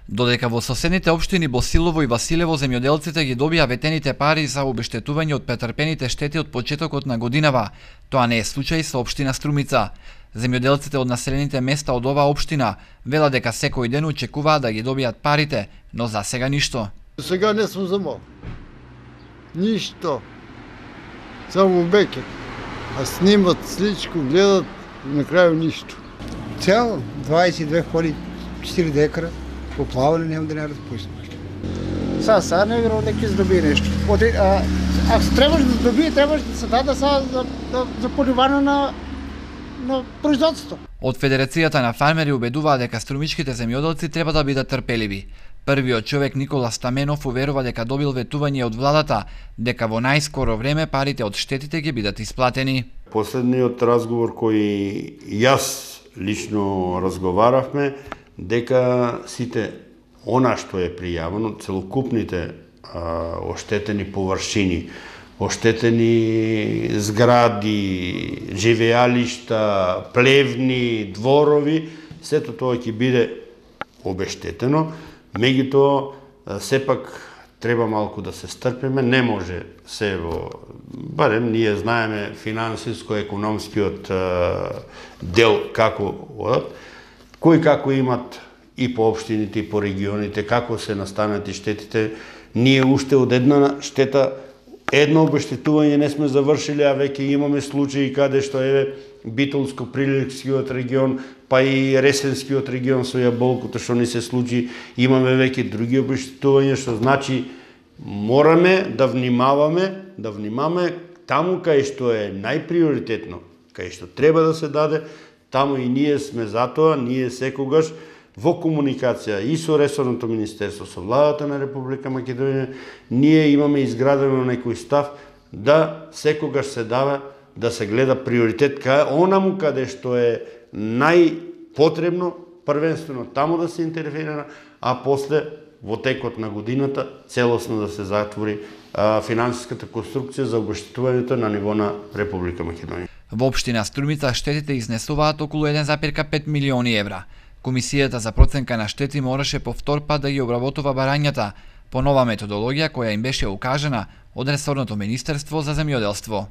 Додека во соседните општини Босилово и Василево земјоделците ги добија ветените пари за обештетување од претрпените штети од почетокот на годинава, тоа не е случај со општина Струмица. Земјоделците од населените места од оваа општина велат дека секој ден очекуваат да ги добијат парите, но за сега ништо. Сега не сум замал. Ништо. Само бекет. А снимат сличко, гледат, на крају ништо. Цел 22 поли 4 декара поплавали, нема да не разпуснем. Сега не верувам дека ќе добие нешто. Ако требаш да добие, требаш да се даде за поливање на производството. Од Федерацијата на фармери убедуваат дека струмичките земјоделци треба да бидат трпеливи. Првиот човек Никола Стаменов уверува дека добил ветување од владата, дека во најскоро време парите од штетите ќе бидат исплатени. Последниот разговор кој јас лично разговаравме, дека сите она што е пријавено, целокупните оштетени површини, оштетени згради, живеалишта, плевни, дворови, сето тоа ќе биде обештетено. Меѓутоа, сепак треба малку да се стрпиме, не може се во, барем ние знаеме финансиско-економскиот дел како одат, кои како имат и по општините и по регионите, како се настанати штетите. Ние уште од една штета, едно обештетување не сме завршили, а веќе имаме случаи каде што е Битолско-Прилепскиот регион, па и Ресенскиот регион со јаболкото што ни се случи, имаме веќе други обештетувања, што значи мораме да внимаваме таму кај што е најприоритетно, кај што треба да се даде, таму и ние сме затоа, ние секогаш во комуникација и со ресорното министерство, со владата на Република Македонија, ние имаме изградено некој став да секогаш се дава да се гледа приоритет кај онаму каде што е најпотребно, првенствено таму да се интервенира, а после во текот на годината целосно да се затвори финансиската конструкција за обештетувањето на ниво на Република Македонија. Во општина Струмица штетите изнесуваат околу 1,5 милиони евра. Комисијата за проценка на штети мораше по втор пат да ги обработува барањата по нова методологија која им беше укажена од ресорното министерство за земјоделство.